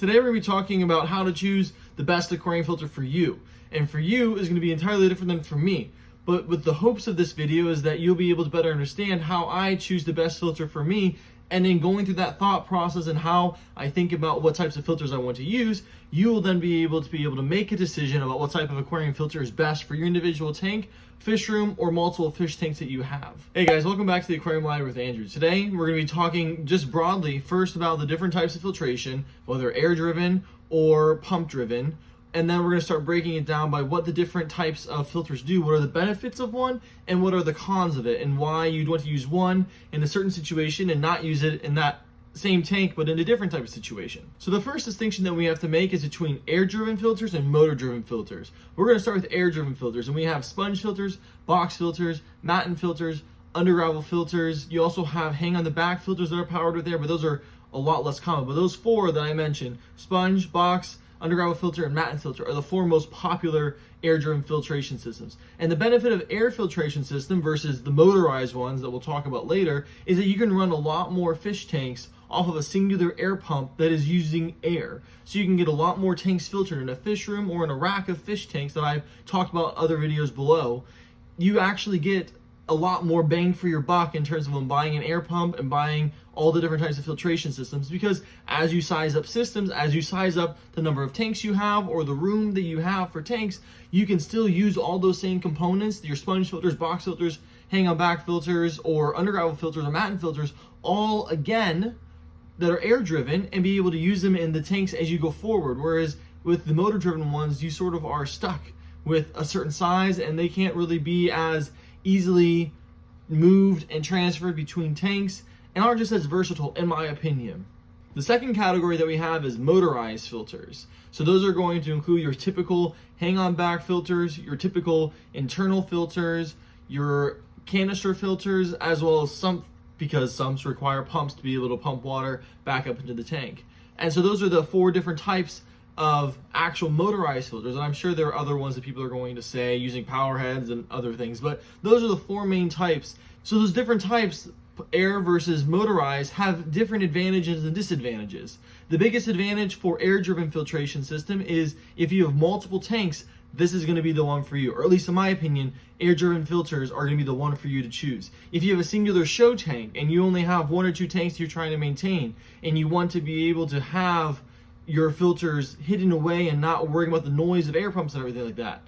Today we're going to be talking about how to choose the best aquarium filter for you. And for you is going to be entirely different than for me. But with the hopes of this video is that you'll be able to better understand how I choose the best filter for me, and then going through that thought process and how I think about what types of filters I want to use, you will then be able to make a decision about what type of aquarium filter is best for your individual tank, fish room, or multiple fish tanks that you have. Hey guys, welcome back to the Aquarium Library with Andrew. Today we're going to be talking just broadly first about the different types of filtration, whether air driven or pump driven. And then we're going to start breaking it down by what the different types of filters do, what are the benefits of one, and what are the cons of it, and why you'd want to use one in a certain situation and not use it in that same tank, but in a different type of situation. So the first distinction that we have to make is between air-driven filters and motor-driven filters. We're going to start with air-driven filters, and we have sponge filters, box filters, matin filters, undergravel filters. You also have hang-on-the-back filters that are powered with air, but those are a lot less common. But those four that I mentioned, sponge, box, undergravel filter, and matin filter, are the four most popular air-driven filtration systems. And the benefit of air filtration system versus the motorized ones that we'll talk about later is that you can run a lot more fish tanks off of a singular air pump that is using air. So you can get a lot more tanks filtered in a fish room or in a rack of fish tanks that I've talked about in other videos below. You actually get a lot more bang for your buck in terms of when buying an air pump and buying all the different types of filtration systems, because as you size up systems, as you size up the number of tanks you have or the room that you have for tanks, you can still use all those same components, your sponge filters, box filters, hang-on-back filters, or undergravel filters or matin filters, all again that are air driven, and be able to use them in the tanks as you go forward. Whereas with the motor driven ones, you sort of are stuck with a certain size and they can't really be as easily moved and transferred between tanks, and aren't just as versatile, in my opinion. The second category that we have is motorized filters. So those are going to include your typical hang-on back filters, your typical internal filters, your canister filters, as well as some, because some require pumps to be able to pump water back up into the tank. And so those are the four different types of actual motorized filters, and I'm sure there are other ones that people are going to say using power heads and other things, but those are the four main types. So those different types, air versus motorized, have different advantages and disadvantages. The biggest advantage for air-driven filtration system is if you have multiple tanks, this is going to be the one for you, or at least in my opinion, air-driven filters are going to be the one for you to choose. If you have a singular show tank and you only have one or two tanks you're trying to maintain, and you want to be able to have your filters hidden away and not worrying about the noise of air pumps and everything like that,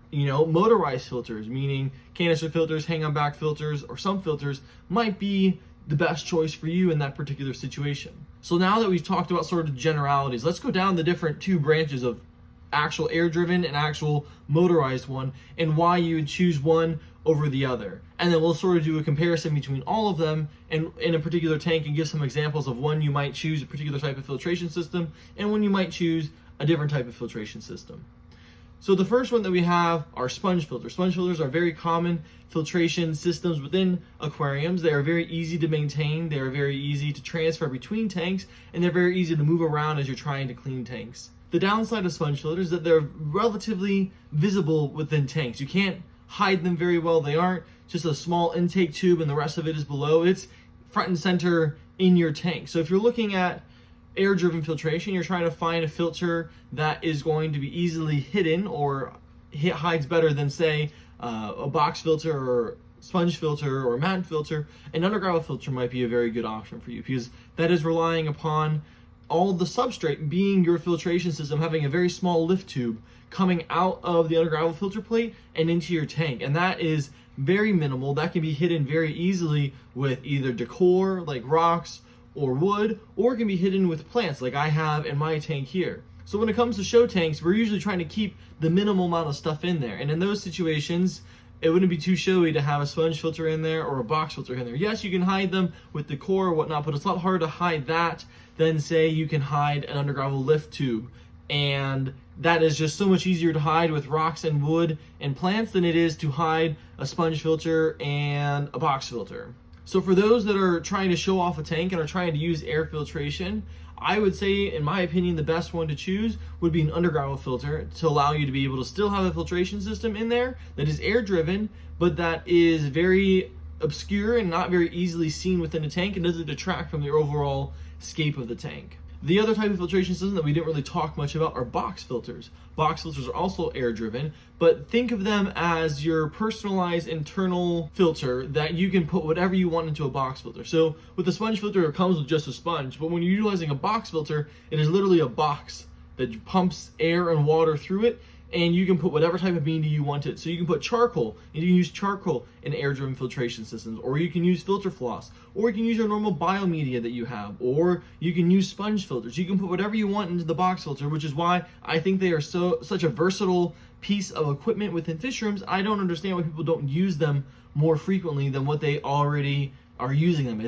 you know, motorized filters, meaning canister filters, hang-on-back filters, or some filters, might be the best choice for you in that particular situation. So now that we've talked about sort of generalities, let's go down the different two branches of actual air-driven and actual motorized one, and why you would choose one over the other. And then we'll sort of do a comparison between all of them and in a particular tank, and give some examples of when you might choose a particular type of filtration system and when you might choose a different type of filtration system. So the first one that we have are sponge filters. Sponge filters are very common filtration systems within aquariums. They are very easy to maintain, they are very easy to transfer between tanks, and they're very easy to move around as you're trying to clean tanks. The downside of sponge filters is that they're relatively visible within tanks. You can't hide them very well. They aren't just a small intake tube and the rest of it is below. It's front and center in your tank. So if you're looking at air-driven filtration, you're trying to find a filter that is going to be easily hidden or hides better than, say, a box filter or sponge filter or matin filter. An undergravel filter might be a very good option for you, because that is relying upon all the substrate being your filtration system, having a very small lift tube coming out of the undergravel filter plate and into your tank. And that is very minimal. That can be hidden very easily with either decor like rocks or wood, or it can be hidden with plants like I have in my tank here. So when it comes to show tanks, we're usually trying to keep the minimal amount of stuff in there. And in those situations, it wouldn't be too showy to have a sponge filter in there or a box filter in there. Yes, you can hide them with decor or whatnot, but it's a lot harder to hide that than, say, you can hide an undergravel lift tube. And that is just so much easier to hide with rocks and wood and plants than it is to hide a sponge filter and a box filter. So for those that are trying to show off a tank and are trying to use air filtration, I would say, in my opinion, the best one to choose would be an undergravel filter, to allow you to be able to still have a filtration system in there that is air driven, but that is very obscure and not very easily seen within a tank and doesn't detract from the overall scape of the tank. The other type of filtration system that we didn't really talk much about are box filters. Box filters are also air driven, but think of them as your personalized internal filter that you can put whatever you want into a box filter. So with a sponge filter, it comes with just a sponge, but when you're utilizing a box filter, it is literally a box that pumps air and water through it, and you can put whatever type of media you want it. So you can put charcoal, and you can use charcoal in air-driven filtration systems, or you can use filter floss, or you can use your normal biomedia that you have, or you can use sponge filters. You can put whatever you want into the box filter, which is why I think they are such a versatile piece of equipment within fish rooms. I don't understand why people don't use them more frequently than what they already are using them.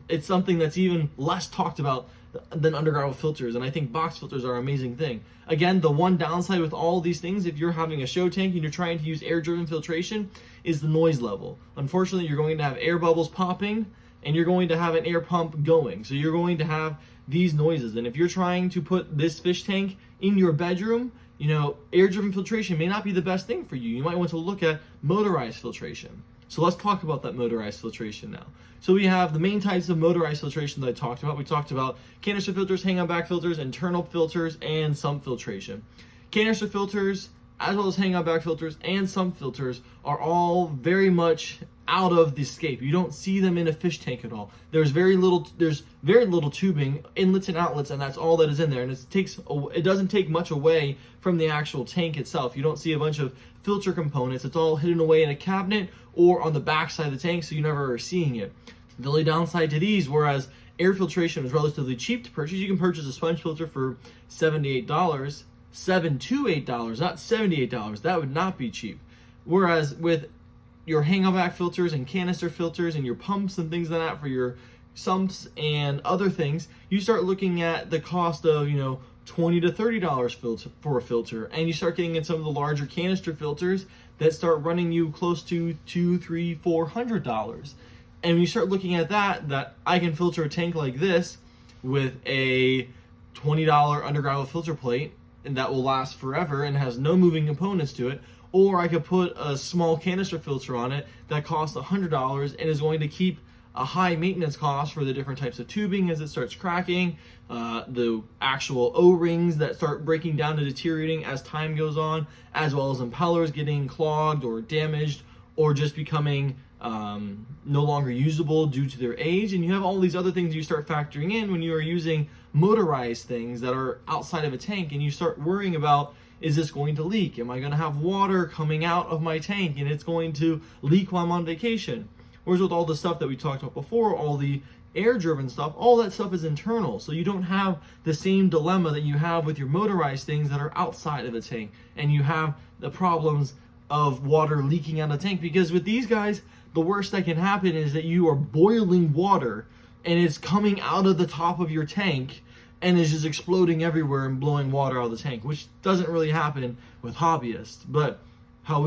It's something that's even less talked about than underground filters, and I think box filters are an amazing thing. Again, the one downside with all these things, if you're having a show tank and you're trying to use air-driven filtration, is the noise level. Unfortunately, you're going to have air bubbles popping, and you're going to have an air pump going. So you're going to have these noises, and if you're trying to put this fish tank in your bedroom, air-driven filtration may not be the best thing for you. You might want to look at motorized filtration. So let's talk about that motorized filtration now. So we have the main types of motorized filtration that I talked about. We talked about canister filters, hang-on back filters, internal filters, and sump filtration. Canister filters, as well as hang-on back filters and sump filters, are all very much out of the scape. You don't see them in a fish tank at all. There's very little tubing, inlets and outlets, and that's all that is in there. And it doesn't take much away from the actual tank itself. You don't see a bunch of filter components. It's all hidden away in a cabinet or on the back side of the tank, so you never are seeing it. The only downside to these, whereas air filtration is relatively cheap to purchase, you can purchase a sponge filter for $78, $7 to $8, not $78. That would not be cheap. Whereas with your hang-on back filters and canister filters and your pumps and things like that for your sumps and other things, you start looking at the cost of, $20 to $30 for a filter, and you start getting in some of the larger canister filters that start running you close to $200, $300, $400. And when you start looking at that I can filter a tank like this with a $20 underground filter plate, and that will last forever and has no moving components to it. Or I could put a small canister filter on it that costs $100 and is going to keep a high maintenance cost for the different types of tubing as it starts cracking, the actual O-rings that start breaking down and deteriorating as time goes on, as well as impellers getting clogged or damaged or just becoming no longer usable due to their age. And you have all these other things you start factoring in when you are using motorized things that are outside of a tank, and you start worrying about, is this going to leak? Am I going to have water coming out of my tank and it's going to leak while I'm on vacation? Whereas with all the stuff that we talked about before, all the air-driven stuff, all that stuff is internal. So you don't have the same dilemma that you have with your motorized things that are outside of a tank. And you have the problems of water leaking out of the tank, because with these guys, the worst that can happen is that you are boiling water and it's coming out of the top of your tank and is just exploding everywhere and blowing water out of the tank, which doesn't really happen with hobbyists. But how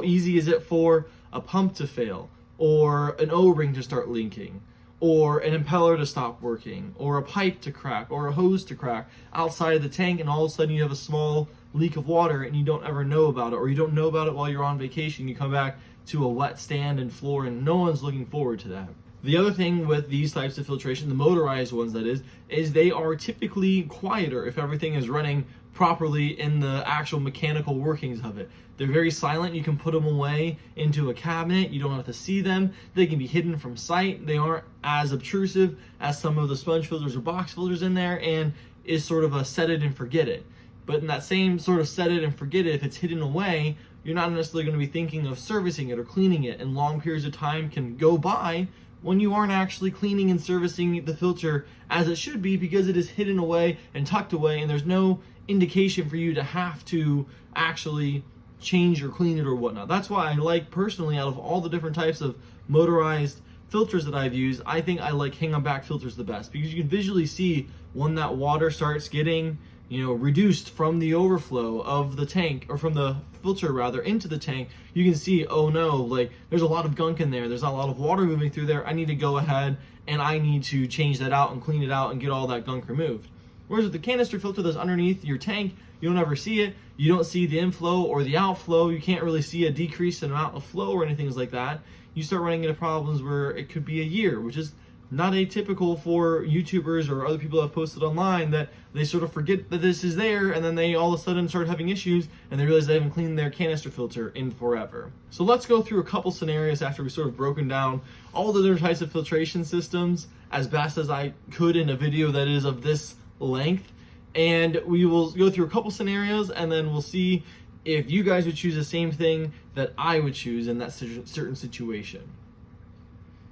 easy is it for a pump to fail, or an O-ring to start leaking, or an impeller to stop working, or a pipe to crack, or a hose to crack outside of the tank, and all of a sudden you have a small leak of water and you don't ever know about it, or you don't know about it while you're on vacation. You come back to a wet stand and floor, and no one's looking forward to that. The other thing with these types of filtration, the motorized ones that is they are typically quieter if everything is running properly in the actual mechanical workings of it. They're very silent. You can put them away into a cabinet. You don't have to see them. They can be hidden from sight. They aren't as obtrusive as some of the sponge filters or box filters in there, and is sort of a set it and forget it. But in that same sort of set it and forget it, if it's hidden away, you're not necessarily going to be thinking of servicing it or cleaning it, and long periods of time can go by when you aren't actually cleaning and servicing the filter as it should be, because it is hidden away and tucked away, and there's no indication for you to have to actually change or clean it or whatnot. That's why I like, personally, out of all the different types of motorized filters that I've used, I think I like hang-on back filters the best, because you can visually see when that water starts getting reduced from the overflow of the tank, or from the filter rather, into the tank. You can see, oh no, like there's a lot of gunk in there, there's not a lot of water moving through there, I need to go ahead and I need to change that out and clean it out and get all that gunk removed. Whereas with the canister filter that's underneath your tank, you don't ever see it. You don't see the inflow or the outflow. You can't really see a decrease in amount of flow or anything like that. You start running into problems where it could be a year, which is not atypical for YouTubers or other people that have posted online, that they sort of forget that this is there, and then they all of a sudden start having issues and they realize they haven't cleaned their canister filter in forever. So let's go through a couple scenarios after we've sort of broken down all the different types of filtration systems as best as I could in a video that is of this length. And we will go through a couple scenarios, and then we'll see if you guys would choose the same thing that I would choose in that certain situation.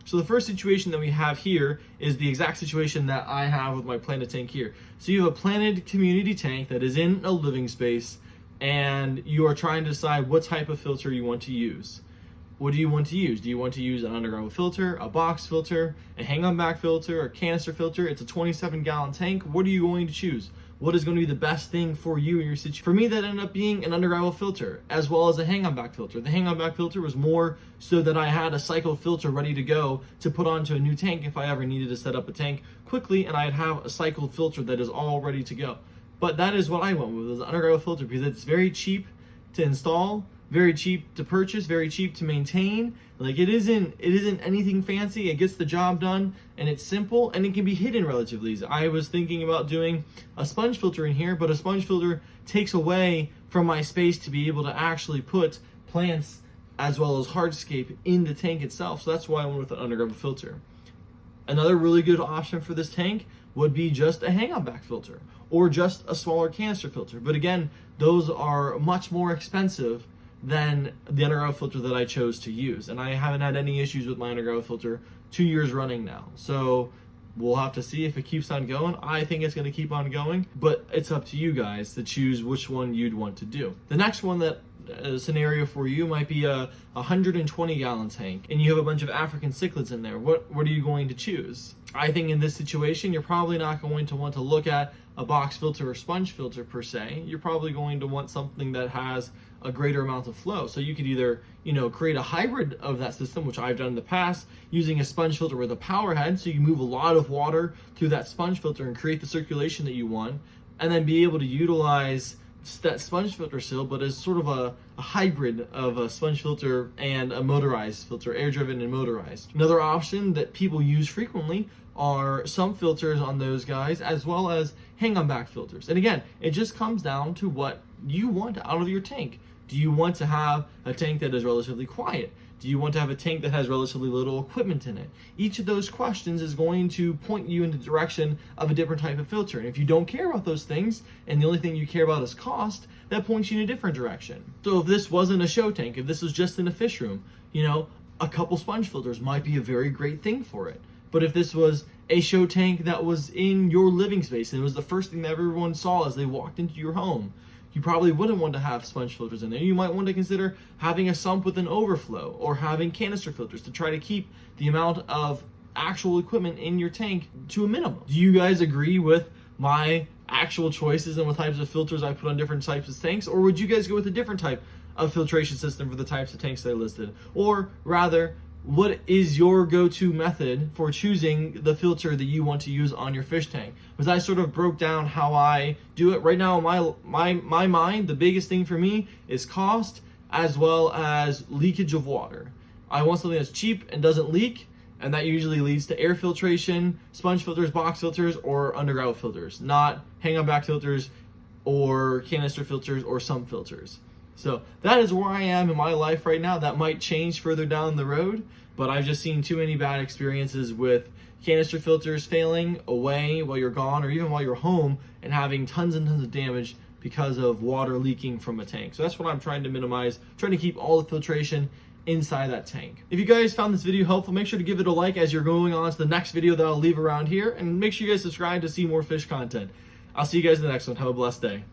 So the first situation that we have here is the exact situation that I have with my planted tank here. So you have a planted community tank that is in a living space, and you are trying to decide what type of filter you want to use. What do you want to use? Do you want to use an underground filter, a box filter, a hang-on back filter, a canister filter? It's a 27-gallon tank. What are you going to choose? What is going to be the best thing for you in your situation? For me, that ended up being an underground filter, as well as a hang-on back filter. The hang-on back filter was more so that I had a cycled filter ready to go to put onto a new tank if I ever needed to set up a tank quickly, and I'd have a cycled filter that is all ready to go. But that is what I went with, was an underground filter, because it's very cheap to install, very cheap to purchase, very cheap to maintain. Like it isn't anything fancy. It gets the job done, and it's simple, and it can be hidden relatively easy. I was thinking about doing a sponge filter in here, but a sponge filter takes away from my space to be able to actually put plants as well as hardscape in the tank itself. So that's why I went with an underground filter. Another really good option for this tank would be just a hang-on back filter or just a smaller canister filter. But again, those are much more expensive than the underground filter that I chose to use. And I haven't had any issues with my underground filter 2 years running now. So we'll have to see if it keeps on going. I think it's going to keep on going, but it's up to you guys to choose which one you'd want to do. The next one that scenario for you might be a 120-gallon tank, and you have a bunch of African cichlids in there. What are you going to choose? I think in this situation, you're probably not going to want to look at a box filter or sponge filter per se. You're probably going to want something that has a greater amount of flow. So you could either, create a hybrid of that system, which I've done in the past, using a sponge filter with a power head, so you can move a lot of water through that sponge filter and create the circulation that you want, and then be able to utilize that sponge filter still, but as sort of a hybrid of a sponge filter and a motorized filter, air-driven and motorized. Another option that people use frequently are some filters on those guys, as well as hang-on back filters. And again, it just comes down to what you want out of your tank. Do you want to have a tank that is relatively quiet? Do you want to have a tank that has relatively little equipment in it? Each of those questions is going to point you in the direction of a different type of filter. And if you don't care about those things, and the only thing you care about is cost, that points you in a different direction. So if this wasn't a show tank, if this was just in a fish room, a couple sponge filters might be a very great thing for it. But if this was a show tank that was in your living space, and it was the first thing that everyone saw as they walked into your home, you probably wouldn't want to have sponge filters in there. You might want to consider having a sump with an overflow, or having canister filters to try to keep the amount of actual equipment in your tank to a minimum. Do you guys agree with my actual choices and what types of filters I put on different types of tanks? Or would you guys go with a different type of filtration system for the types of tanks that I listed? Or rather, what is your go-to method for choosing the filter that you want to use on your fish tank? Because I sort of broke down how I do it. Right now, in my mind, the biggest thing for me is cost as well as leakage of water. I want something that's cheap and doesn't leak, and that usually leads to air filtration, sponge filters, box filters, or underground filters, not hang-on back filters or canister filters or sump filters. So that is where I am in my life right now. That might change further down the road, but I've just seen too many bad experiences with canister filters failing away while you're gone, or even while you're home, and having tons and tons of damage because of water leaking from a tank. So that's what I'm trying to minimize, trying to keep all the filtration inside that tank. If you guys found this video helpful, make sure to give it a like as you're going on to the next video that I'll leave around here, and make sure you guys subscribe to see more fish content. I'll see you guys in the next one. Have a blessed day.